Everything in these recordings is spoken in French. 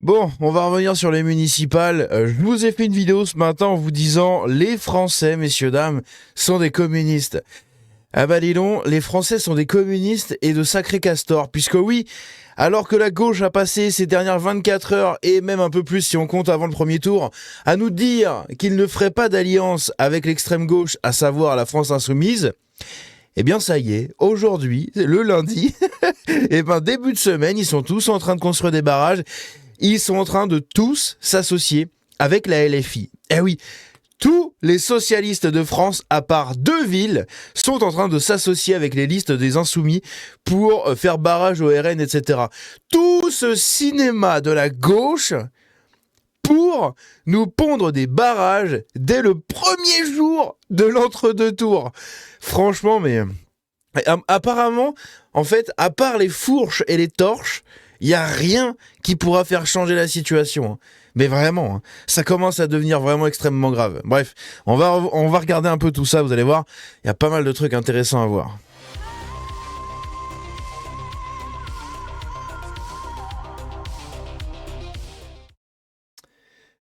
Bon, on va revenir sur les municipales. Je vous ai fait une vidéo ce matin en vous disant les Français, messieurs, dames, sont des communistes. Ah bah dis donc, les Français sont des communistes et de sacrés castors, puisque oui, alors que la gauche a passé ces dernières 24 heures, et même un peu plus si on compte avant le premier tour, à nous dire qu'il ne ferait pas d'alliance avec l'extrême gauche, à savoir la France insoumise, eh bien ça y est, aujourd'hui, le lundi, et ben début de semaine, ils sont tous en train de construire des barrages. Ils sont en train de tous s'associer avec la LFI. Eh oui, tous les socialistes de France, à part 2 villes, sont en train de s'associer avec les listes des insoumis pour faire barrage au RN, etc. Tout ce cinéma de la gauche pour nous pondre des barrages dès le premier jour de l'entre-deux tours. Franchement, mais apparemment, en fait, à part les fourches et les torches, il n'y a rien qui pourra faire changer la situation. Mais vraiment, ça commence à devenir vraiment extrêmement grave. Bref, on va regarder un peu tout ça, vous allez voir, il y a pas mal de trucs intéressants à voir.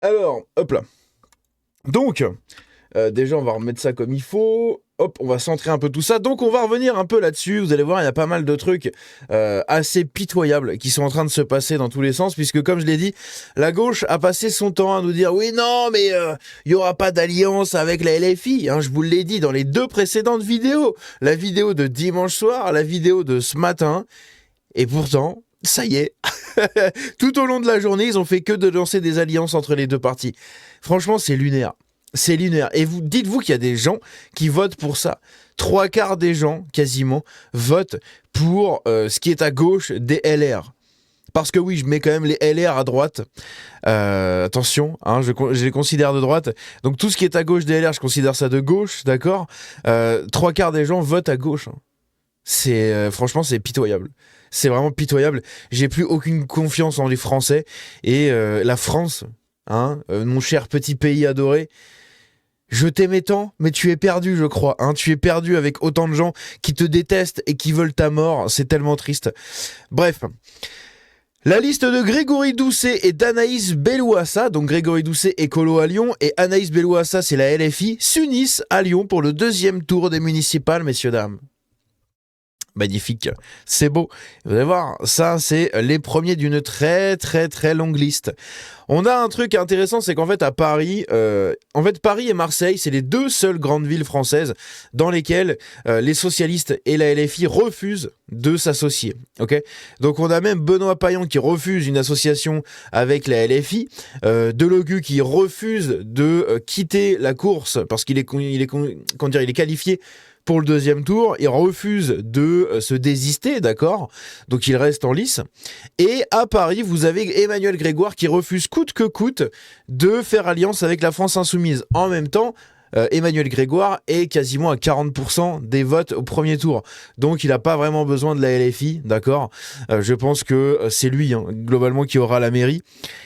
Alors, hop là. Donc, déjà, on va remettre ça comme il faut. Hop, on va centrer un peu tout ça. Donc, on va revenir un peu là-dessus. Vous allez voir, il y a pas mal de trucs assez pitoyables qui sont en train de se passer dans tous les sens, puisque, comme je l'ai dit, la gauche a passé son temps à nous dire oui, non, mais il n'y aura pas d'alliance avec la LFI. Hein, je vous l'ai dit dans les 2 précédentes vidéos. La vidéo de dimanche soir, la vidéo de ce matin. Et pourtant, ça y est, tout au long de la journée, ils ont fait que de lancer des alliances entre les 2 parties. Franchement, c'est lunaire. C'est lunaire. Et vous dites-vous qu'il y a des gens qui votent pour ça. 3/4 des gens, quasiment, votent pour ce qui est à gauche des LR. Parce que oui, je mets quand même les LR à droite. Attention, hein, je les considère de droite. Donc tout ce qui est à gauche des LR, je considère ça de gauche, d'accord. 3/4 des gens votent à gauche. Hein. Franchement, c'est pitoyable. C'est vraiment pitoyable. J'ai plus aucune confiance en les Français. Et la France, hein, mon cher petit pays adoré, je t'aimais tant, mais tu es perdu, je crois. Hein. Tu es perdu avec autant de gens qui te détestent et qui veulent ta mort. C'est tellement triste. Bref. La liste de Grégory Doucet et d'Anaïs Bellouassa, donc Grégory Doucet écolo à Lyon et Anaïs Bellouassa c'est la LFI, s'unissent à Lyon pour le 2e tour des municipales, messieurs dames. Magnifique, c'est beau. Vous allez voir, ça c'est les premiers d'une très très très longue liste. On a un truc intéressant, c'est qu'en fait à Paris, Paris et Marseille, c'est les 2 seules grandes villes françaises dans lesquelles les socialistes et la LFI refusent de s'associer. Ok, donc on a même Benoît Payan qui refuse une association avec la LFI, Delogu qui refuse de quitter la course parce qu'il est qualifié pour le 2e tour, il refuse de se désister, d'accord? Donc il reste en lice. Et à Paris, vous avez Emmanuel Grégoire qui refuse coûte que coûte de faire alliance avec la France insoumise. En même temps, Emmanuel Grégoire est quasiment à 40% des votes au premier tour. Donc il n'a pas vraiment besoin de la LFI, d'accord. Je pense que c'est lui, hein, globalement, qui aura la mairie.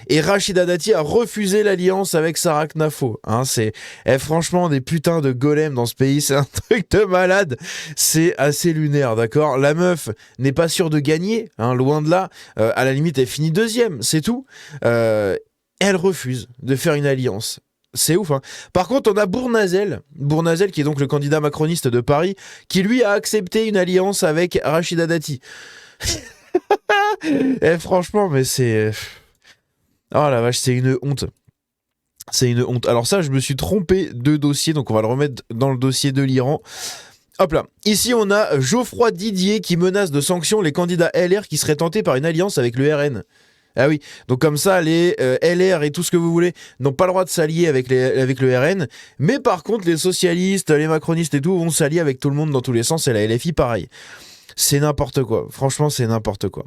Et Rachida Dati a refusé l'alliance avec Sarah Knafo. Hein, franchement, des putains de golems dans ce pays, c'est un truc de malade. C'est assez lunaire, d'accord. La meuf n'est pas sûre de gagner, hein, loin de là. À la limite, elle finit 2e, c'est tout. Elle refuse de faire une alliance. C'est ouf, hein. Par contre, on a Bournazel qui est donc le candidat macroniste de Paris, qui lui a accepté une alliance avec Rachida Dati. Franchement, mais c'est... Oh la vache, c'est une honte. C'est une honte. Alors ça, je me suis trompé de dossier, donc on va le remettre dans le dossier de l'Iran. Hop là. Ici, on a Geoffroy Didier qui menace de sanctions les candidats LR qui seraient tentés par une alliance avec le RN. Ah oui, donc comme ça, les LR et tout ce que vous voulez n'ont pas le droit de s'allier avec le RN, mais par contre, les socialistes, les macronistes et tout vont s'allier avec tout le monde dans tous les sens, et la LFI pareil. C'est n'importe quoi, franchement, c'est n'importe quoi.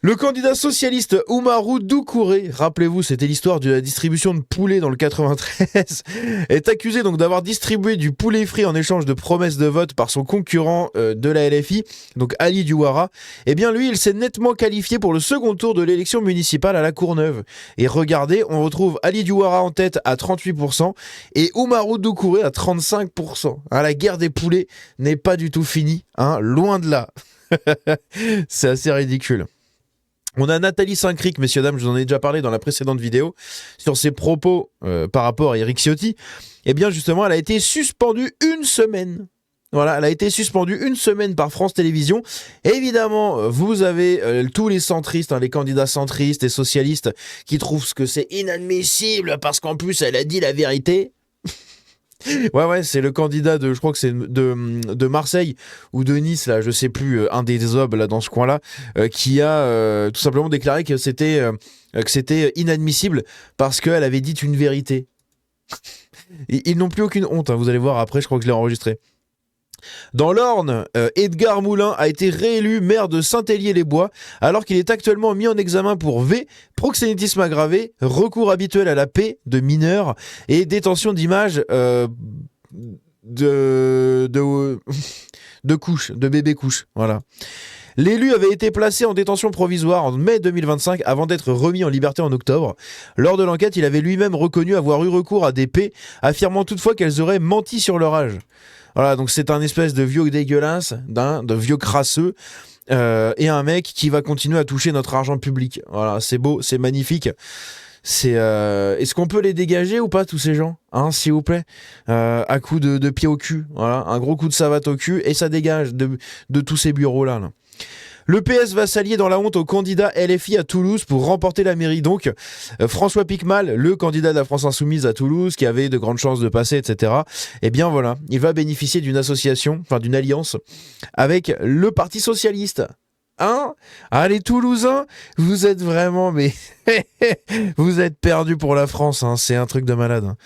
Le candidat socialiste Oumarou Doucouré, rappelez-vous, c'était l'histoire de la distribution de poulet dans le 93, est accusé donc d'avoir distribué du poulet frit en échange de promesses de vote par son concurrent de la LFI, donc Ali Douara. Eh bien lui, il s'est nettement qualifié pour le 2e tour de l'élection municipale à La Courneuve. Et regardez, on retrouve Ali Douara en tête à 38% et Oumarou Doucouré à 35%. Hein, la guerre des poulets n'est pas du tout finie, hein, loin de là. C'est assez ridicule. On a Nathalie Saint-Cric, messieurs, dames, je vous en ai déjà parlé dans la précédente vidéo, sur ses propos par rapport à Éric Ciotti. Eh bien, justement, elle a été suspendue une semaine. Voilà, elle a été suspendue une semaine par France Télévisions. Évidemment, vous avez tous les centristes, les candidats centristes et socialistes qui trouvent que c'est inadmissible parce qu'en plus, elle a dit la vérité. Ouais, c'est le candidat je crois que c'est de Marseille ou de Nice, là, je sais plus, un des obs là dans ce coin-là, qui a tout simplement déclaré que c'était inadmissible parce qu'elle avait dit une vérité. Ils n'ont plus aucune honte, hein, vous allez voir après, je crois que je l'ai enregistré. Dans l'Orne, Edgar Moulin a été réélu maire de Saint-Hélier-les-Bois alors qu'il est actuellement mis en examen pour proxénétisme aggravé, recours habituel à la paix de mineurs et détention d'images de couches, de bébés couches. Voilà. L'élu avait été placé en détention provisoire en mai 2025 avant d'être remis en liberté en octobre. Lors de l'enquête, il avait lui-même reconnu avoir eu recours à des paix, affirmant toutefois qu'elles auraient menti sur leur âge. Voilà, donc c'est un espèce de vieux dégueulasse, de vieux crasseux, et un mec qui va continuer à toucher notre argent public. Voilà, c'est beau, c'est magnifique. Est-ce qu'on peut les dégager ou pas, tous ces gens, hein, s'il vous plaît, à coup de pied au cul, voilà, un gros coup de savate au cul et ça dégage de tous ces bureaux là. Le PS va s'allier dans la honte au candidat LFI à Toulouse pour remporter la mairie. Donc, François Piquemal, le candidat de la France Insoumise à Toulouse, qui avait de grandes chances de passer, etc., eh bien voilà, il va bénéficier d'une association, enfin d'une alliance, avec le Parti Socialiste. Hein? Ah, les Toulousains, vous êtes vraiment, mais vous êtes perdus pour la France, hein, c'est un truc de malade. Hein.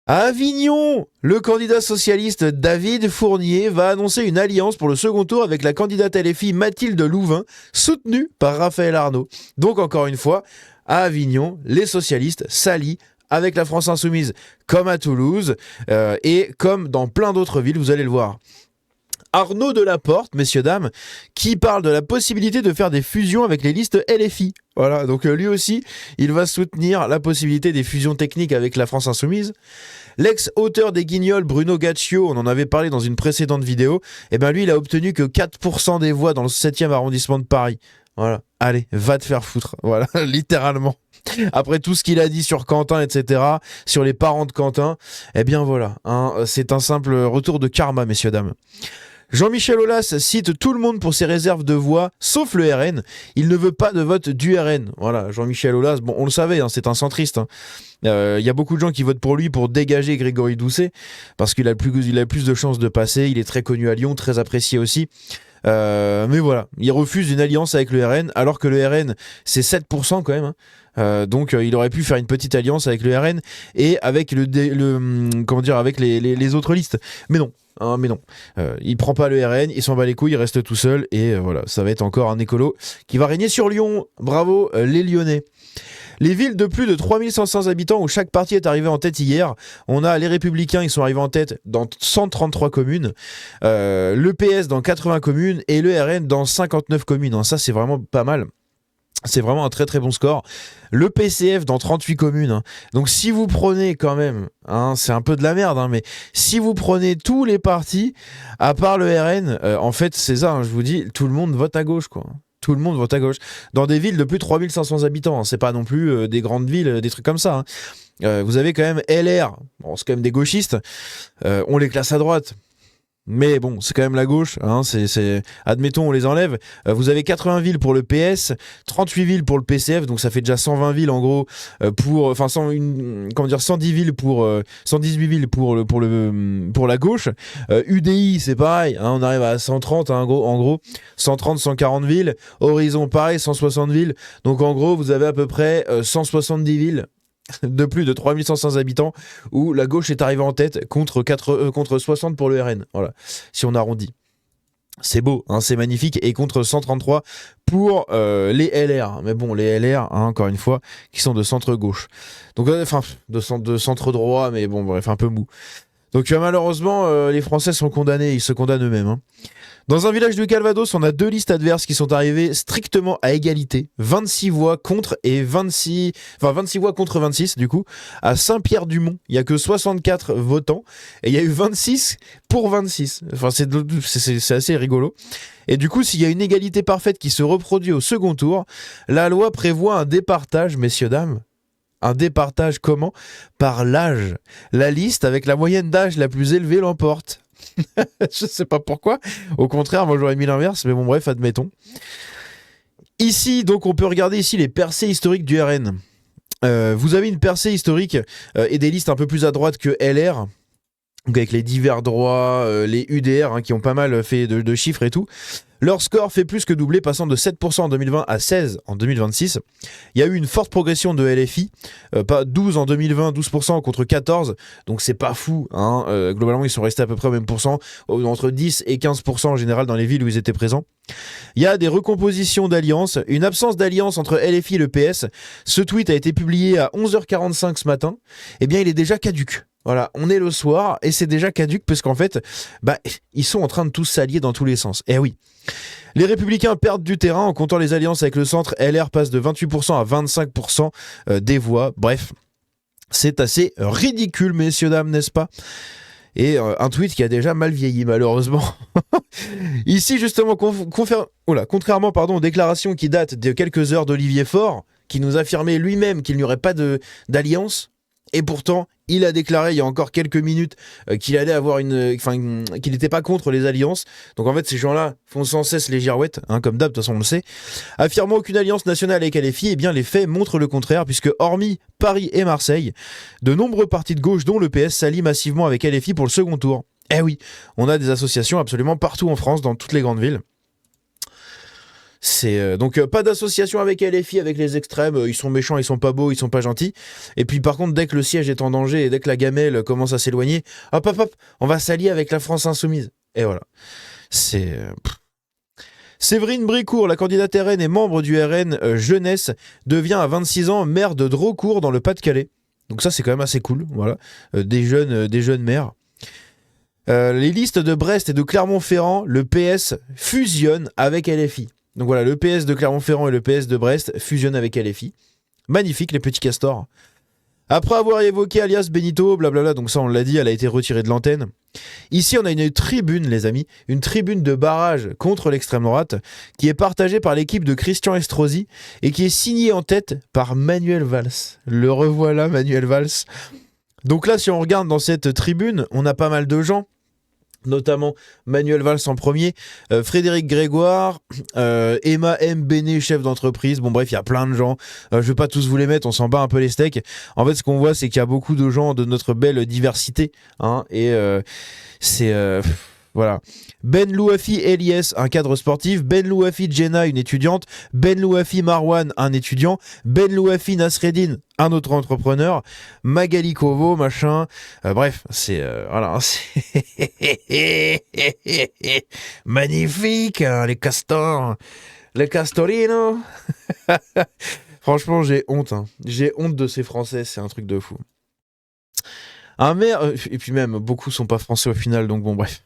À Avignon, le candidat socialiste David Fournier va annoncer une alliance pour le second tour avec la candidate LFI Mathilde Louvain, soutenue par Raphaël Arnaud. Donc encore une fois, à Avignon, les socialistes s'allient avec la France Insoumise, comme à Toulouse, et comme dans plein d'autres villes, vous allez le voir. Arnaud Delaporte, messieurs, dames, qui parle de la possibilité de faire des fusions avec les listes LFI. Voilà, donc lui aussi, il va soutenir la possibilité des fusions techniques avec la France Insoumise. L'ex-auteur des Guignols, Bruno Gaccio, on en avait parlé dans une précédente vidéo, et ben lui, il a obtenu que 4% des voix dans le 7e arrondissement de Paris. Voilà, allez, va te faire foutre, voilà, littéralement. Après tout ce qu'il a dit sur Quentin, etc., sur les parents de Quentin, eh bien voilà, hein, c'est un simple retour de karma, messieurs, dames. Jean-Michel Aulas cite tout le monde pour ses réserves de voix, sauf le RN. Il ne veut pas de vote du RN. Voilà, Jean-Michel Aulas, bon, on le savait, hein, c'est un centriste. Y a beaucoup de gens qui votent pour lui pour dégager Grégory Doucet, parce qu'il a plus de chances de passer. Il est très connu à Lyon, très apprécié aussi. Mais voilà, il refuse une alliance avec le RN, alors que le RN, c'est 7% quand même. Hein. Donc il aurait pu faire une petite alliance avec le RN et avec avec les autres listes. Mais non. Hein, mais non, il prend pas le RN, il s'en bat les couilles, il reste tout seul et voilà, ça va être encore un écolo qui va régner sur Lyon. Bravo les Lyonnais. Les villes de plus de 3500 habitants où chaque parti est arrivé en tête hier, on a les Républicains, ils sont arrivés en tête dans 133 communes, le PS dans 80 communes et le RN dans 59 communes. Hein, ça c'est vraiment pas mal. C'est vraiment un très très bon score. Le PCF dans 38 communes. Hein. Donc si vous prenez quand même, hein, c'est un peu de la merde, hein, mais si vous prenez tous les partis, à part le RN, en fait c'est ça, hein, je vous dis, tout le monde vote à gauche, quoi. Tout le monde vote à gauche. Dans des villes de plus de 3500 habitants, hein, c'est pas non plus des grandes villes, des trucs comme ça. Hein. Vous avez quand même LR, bon, c'est quand même des gauchistes, on les classe à droite. Mais bon, c'est quand même la gauche, hein, admettons, on les enlève. Vous avez 80 villes pour le PS, 38 villes pour le PCF, donc ça fait déjà 120 villes en gros, 110 villes 118 villes pour la gauche. UDI, c'est pareil, hein, on arrive à 130, hein, en gros, 130, 140 villes. Horizon, pareil, 160 villes. Donc en gros, vous avez à peu près 170 villes de plus de 3500 habitants où la gauche est arrivée en tête contre 60 pour le RN. Voilà, si on arrondit. C'est beau, hein, c'est magnifique. Et contre 133 pour les LR. Mais bon, les LR, hein, encore une fois, qui sont de centre-gauche. Donc, de centre-droit, mais bon, bref, un peu mou. Donc malheureusement, les Français sont condamnés, ils se condamnent eux-mêmes. Hein. Dans un village du Calvados, on a 2 listes adverses qui sont arrivées strictement à égalité. 26 voix contre et 26 voix contre 26 du coup. À Saint-Pierre-du-Mont, il y a que 64 votants et il y a eu 26 pour 26. Enfin c'est assez rigolo. Et du coup, s'il y a une égalité parfaite qui se reproduit au second tour, la loi prévoit un départage, messieurs dames. Un départage comment? Par l'âge. La liste avec la moyenne d'âge la plus élevée l'emporte. Je sais pas pourquoi. Au contraire, moi j'aurais mis l'inverse, mais bon bref, admettons. Ici, donc on peut regarder ici les percées historiques du RN. Vous avez une percée historique et des listes un peu plus à droite que LR. Donc avec les divers droits, les UDR hein, qui ont pas mal fait de chiffres et tout. Leur score fait plus que doubler, passant de 7% en 2020 à 16% en 2026. Il y a eu une forte progression de LFI, pas 12 en 2020, 12% contre 14%, donc c'est pas fou. Hein. Globalement, ils sont restés à peu près au même pourcent, entre 10 et 15% en général dans les villes où ils étaient présents. Il y a des recompositions d'alliances, une absence d'alliance entre LFI et le PS. Ce tweet a été publié à 11h45 ce matin. Eh bien, il est déjà caduc. Voilà, on est le soir et c'est déjà caduc parce qu'en fait, ils sont en train de tous s'allier dans tous les sens. Eh oui. Les Républicains perdent du terrain en comptant les alliances avec le centre. LR passe de 28% à 25% des voix. Bref, c'est assez ridicule, messieurs, dames, n'est-ce pas ? Et un tweet qui a déjà mal vieilli, malheureusement. Ici, justement, contrairement aux déclarations qui datent de quelques heures d'Olivier Faure, qui nous affirmait lui-même qu'il n'y aurait pas d'alliance. Et pourtant, il a déclaré il y a encore quelques minutes qu'il allait avoir qu'il n'était pas contre les alliances. Donc en fait, ces gens-là font sans cesse les girouettes, hein, comme d'hab, de toute façon on le sait. Affirmant aucune alliance nationale avec LFI, eh bien les faits montrent le contraire, puisque hormis Paris et Marseille, de nombreux partis de gauche, dont le PS, s'allient massivement avec LFI pour le second tour. Eh oui, on a des associations absolument partout en France, dans toutes les grandes villes. C'est donc pas d'association avec LFI, avec les extrêmes, ils sont méchants, ils sont pas beaux, ils sont pas gentils. Et puis par contre, dès que le siège est en danger et dès que la gamelle commence à s'éloigner, hop, on va s'allier avec la France insoumise. Et voilà. C'est... Séverine Brécourt, la candidate RN et membre du RN Jeunesse, devient à 26 ans maire de Drocourt dans le Pas-de-Calais. Donc ça, c'est quand même assez cool. Voilà. Des jeunes maires. Les listes de Brest et de Clermont-Ferrand, le PS fusionne avec LFI. Donc voilà, le PS de Clermont-Ferrand et le PS de Brest fusionnent avec LFI. Magnifique, les petits castors. Après avoir évoqué alias Benito, blablabla, donc ça on l'a dit, elle a été retirée de l'antenne. Ici on a une tribune, les amis, une tribune de barrage contre l'extrême droite, qui est partagée par l'équipe de Christian Estrosi et qui est signée en tête par Manuel Valls. Le revoilà, Manuel Valls. Donc là, si on regarde dans cette tribune, on a pas mal de gens, notamment Manuel Valls en premier, Frédéric Grégoire, Emma M. Bénet, chef d'entreprise. Bon bref, il y a plein de gens. Je vais pas tous vous les mettre, on s'en bat un peu les steaks. En fait, ce qu'on voit, c'est qu'il y a beaucoup de gens de notre belle diversité. Hein, et c'est... Voilà. Ben Louafi Elias, un cadre sportif. Ben Louafi Jenna, une étudiante. Ben Louafi Marwan, un étudiant. Ben Louafi Nasreddin, un autre entrepreneur. Magali Kovo, machin. Bref, c'est... voilà. Magnifique, hein, les castors. Les castorinos. Franchement, j'ai honte. Hein. J'ai honte de ces Français, c'est un truc de fou. Un maire... et puis même, beaucoup sont pas français au final, donc bon, bref.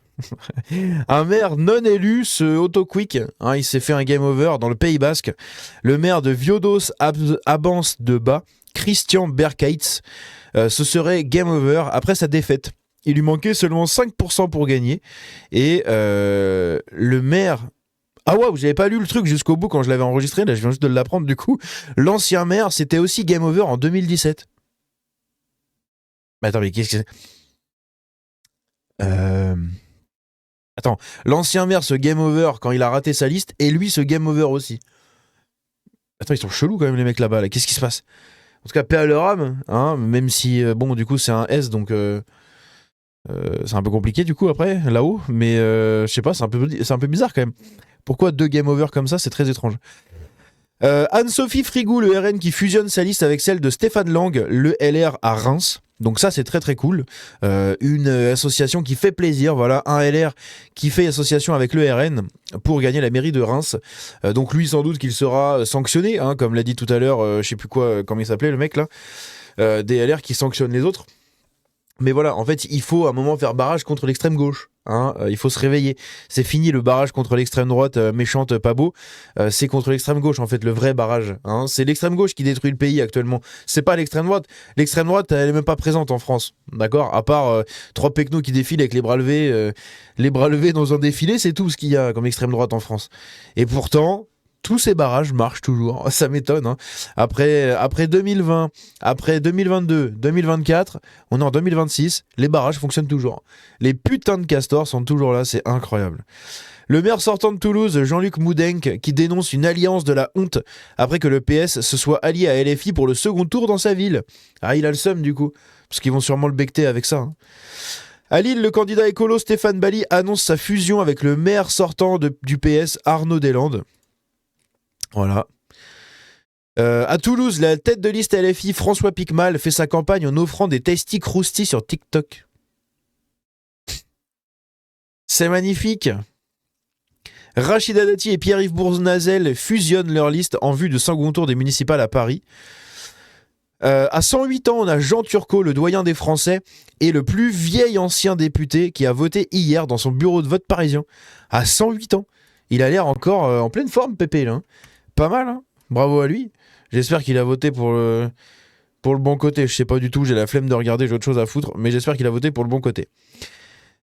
Un maire non élu se auto-quick, hein, il s'est fait un game over dans le Pays Basque. Le maire de Viodos Abans de Bas, Christian Berkaitz, ce serait game over après sa défaite. Il lui manquait seulement 5% pour gagner. Et le maire... Ah ouais, j'avais pas lu le truc jusqu'au bout quand je l'avais enregistré, là je viens juste de l'apprendre du coup. L'ancien maire, c'était aussi game over en 2017. Mais attends, mais qu'est-ce que c'est Attends, l'ancien maire se game over quand il a raté sa liste et lui se game over aussi. Attends, ils sont chelous quand même les mecs là-bas, là. Qu'est-ce qui se passe? En tout cas, paix à leur âme, hein, même si, bon, du coup, c'est un S, donc c'est un peu compliqué du coup après, là-haut, mais je sais pas, c'est un peu bizarre quand même. Pourquoi 2 game over comme ça? C'est très étrange. Anne-Sophie Frigou, le RN qui fusionne sa liste avec celle de Stéphane Lang, le LR à Reims. Donc ça, c'est très très cool. Une association qui fait plaisir, voilà, un LR qui fait association avec le RN pour gagner la mairie de Reims. Donc lui, sans doute qu'il sera sanctionné, hein, comme l'a dit tout à l'heure, je sais plus quoi, comment il s'appelait le mec là, des LR qui sanctionnent les autres. Mais voilà, en fait, il faut à un moment faire barrage contre l'extrême gauche. Hein, il faut se réveiller. C'est fini le barrage contre l'extrême droite méchante, pas beau. C'est contre l'extrême gauche, en fait, le vrai barrage. Hein. C'est l'extrême gauche qui détruit le pays actuellement. C'est pas l'extrême droite. L'extrême droite, elle est même pas présente en France. D'accord. À part trois pecnos qui défilent avec les bras levés dans un défilé, c'est tout ce qu'il y a comme extrême droite en France. Et pourtant, tous ces barrages marchent toujours. Ça m'étonne. Hein. Après 2020, après 2022, 2024, on est en 2026, les barrages fonctionnent toujours. Les putains de castors sont toujours là, c'est incroyable. Le maire sortant de Toulouse, Jean-Luc Moudenc, qui dénonce une alliance de la honte après que le PS se soit allié à LFI pour le second tour dans sa ville. Ah, il a le seum du coup, parce qu'ils vont sûrement le becter avec ça. Hein. À Lille, le candidat écolo Stéphane Bally annonce sa fusion avec le maire sortant du PS, Arnaud Deslandes. Voilà. À Toulouse, la tête de liste LFI, François Picmal, fait sa campagne en offrant des tasty croustis sur TikTok. C'est magnifique. Rachida Dati et Pierre-Yves Bournazel fusionnent leur liste en vue de second tour des municipales à Paris. À 108 ans, on a Jean Turcot, le doyen des Français, et le plus vieil ancien député qui a voté hier dans son bureau de vote parisien. À 108 ans. Il a l'air encore en pleine forme, Pépé, là. Pas mal, hein. Bravo à lui. J'espère qu'il a voté pour le bon côté. Je sais pas du tout, j'ai la flemme de regarder, j'ai autre chose à foutre, mais j'espère qu'il a voté pour le bon côté.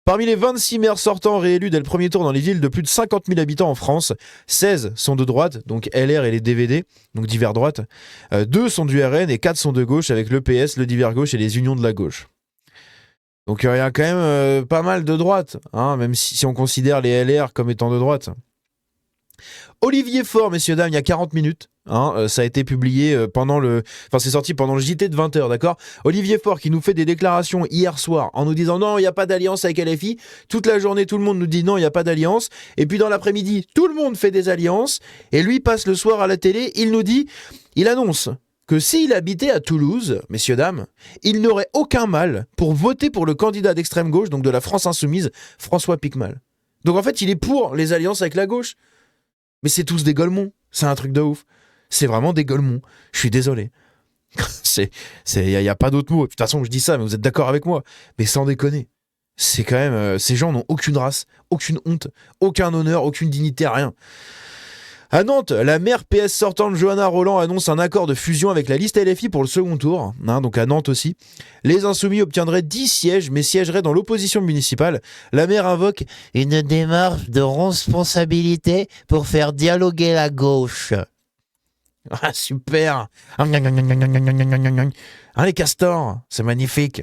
Parmi les 26 maires sortants réélus dès le premier tour dans les villes de plus de 50 000 habitants en France, 16 sont de droite, donc LR et les DVD, donc divers droite. 2 sont du RN et 4 sont de gauche avec le PS, le divers gauche et les unions de la gauche. Donc il y a quand même pas mal de droite, hein, même si on considère les LR comme étant de droite. Olivier Faure, messieurs, dames, il y a 40 minutes. Hein, ça a été publié c'est sorti pendant le JT de 20h, d'accord. Olivier Faure qui nous fait des déclarations hier soir en nous disant non, il n'y a pas d'alliance avec LFI. Toute la journée, tout le monde nous dit non, il n'y a pas d'alliance. Et puis dans l'après-midi, tout le monde fait des alliances. Et lui passe le soir à la télé, il annonce que s'il habitait à Toulouse, messieurs, dames, il n'aurait aucun mal pour voter pour le candidat d'extrême gauche, donc de la France Insoumise, François Picmal. Donc en fait, il est pour les alliances avec la gauche. Mais c'est tous des golemons. C'est un truc de ouf. C'est vraiment des golemons. Je suis désolé. Il n'y a pas d'autre mot. De toute façon, je dis ça, mais vous êtes d'accord avec moi. Mais sans déconner. C'est quand même... ces gens n'ont aucune race, aucune honte, aucun honneur, aucune dignité, rien. À Nantes, la maire PS sortante Johanna Roland annonce un accord de fusion avec la liste LFI pour le second tour, hein, donc à Nantes aussi. Les Insoumis obtiendraient 10 sièges, mais siégeraient dans l'opposition municipale. La maire invoque une démarche de responsabilité pour faire dialoguer la gauche. Ah, super. Ah, les castors, c'est magnifique.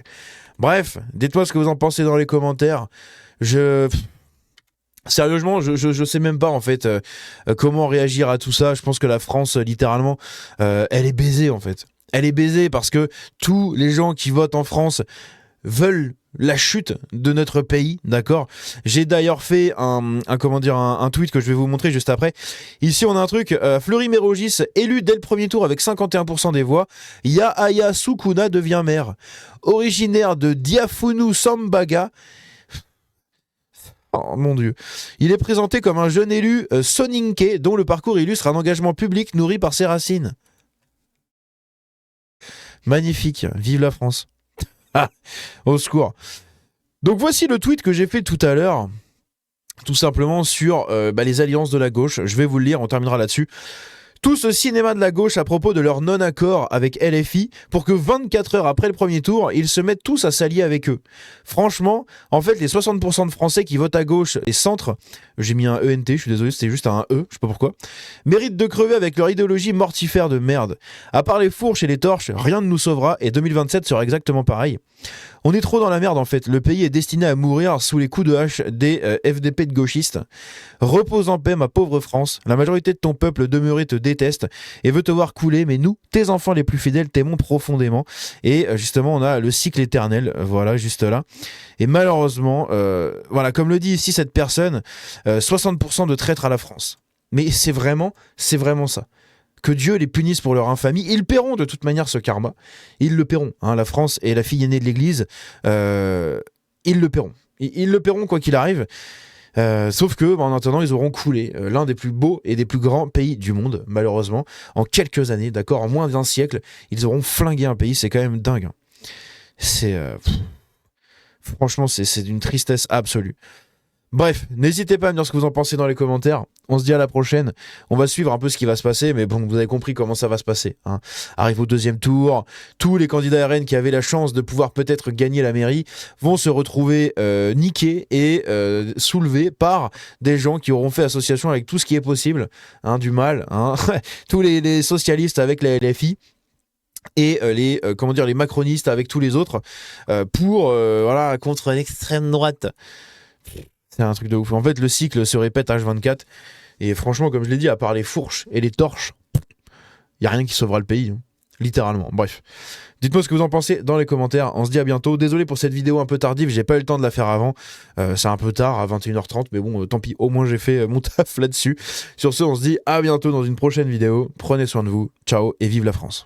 Bref, dites-moi ce que vous en pensez dans les commentaires. Sérieusement, je sais même pas en fait comment réagir à tout ça. Je pense que la France, littéralement, elle est baisée en fait. Elle est baisée parce que tous les gens qui votent en France veulent la chute de notre pays, d'accord. J'ai d'ailleurs fait un tweet que je vais vous montrer juste après. Ici, on a un truc. Fleury Mérogis, élu dès le premier tour avec 51% des voix. Yahaya Soukouna devient maire. Originaire de Diafunu Sambaga. Oh mon Dieu. Il est présenté comme un jeune élu soninké dont le parcours illustre un engagement public nourri par ses racines. Magnifique. Vive la France. Ah, au secours. Donc voici le tweet que j'ai fait tout à l'heure. Tout simplement sur les alliances de la gauche. Je vais vous le lire, on terminera là-dessus. Tout ce cinéma de la gauche à propos de leur non-accord avec LFI pour que 24 heures après le premier tour, ils se mettent tous à s'allier avec eux. Franchement, en fait, les 60% de Français qui votent à gauche et centre, j'ai mis un ENT, je suis désolé, c'était juste un E, je sais pas pourquoi, méritent de crever avec leur idéologie mortifère de merde. À part les fourches et les torches, rien ne nous sauvera et 2027 sera exactement pareil. On est trop dans la merde en fait, le pays est destiné à mourir sous les coups de hache des FDP de gauchistes. Repose en paix ma pauvre France, la majorité de ton peuple demeuré te déteste et veut te voir couler, mais nous, tes enfants les plus fidèles, t'aimons profondément. Et justement on a le cycle éternel, voilà juste là. Et malheureusement, voilà comme le dit ici cette personne, 60% de traîtres à la France. Mais c'est vraiment ça. Que Dieu les punisse pour leur infamie. Ils paieront de toute manière ce karma. Ils le paieront. Hein, la France est la fille aînée de l'Église. Ils le paieront. Ils le paieront quoi qu'il arrive. Sauf que, en attendant, ils auront coulé l'un des plus beaux et des plus grands pays du monde, malheureusement. En quelques années, d'accord, en moins d'un siècle, ils auront flingué un pays. C'est quand même dingue. Hein. Franchement, c'est d'une tristesse absolue. Bref, n'hésitez pas à me dire ce que vous en pensez dans les commentaires. On se dit à la prochaine. On va suivre un peu ce qui va se passer, mais bon, vous avez compris comment ça va se passer. Hein. Arrive au deuxième tour, tous les candidats RN qui avaient la chance de pouvoir peut-être gagner la mairie vont se retrouver niqués et soulevés par des gens qui auront fait association avec tout ce qui est possible, hein, du mal, hein. Tous les socialistes avec les LFI. Et les macronistes avec tous les autres pour voilà, contre l'extrême droite. C'est un truc de ouf. En fait, le cycle se répète H24. Et franchement, comme je l'ai dit, à part les fourches et les torches, il n'y a rien qui sauvera le pays. Hein. Littéralement. Bref. Dites-moi ce que vous en pensez dans les commentaires. On se dit à bientôt. Désolé pour cette vidéo un peu tardive. J'ai pas eu le temps de la faire avant. C'est un peu tard, à 21h30. Mais bon, tant pis. Au moins, j'ai fait mon taf là-dessus. Sur ce, on se dit à bientôt dans une prochaine vidéo. Prenez soin de vous. Ciao et vive la France.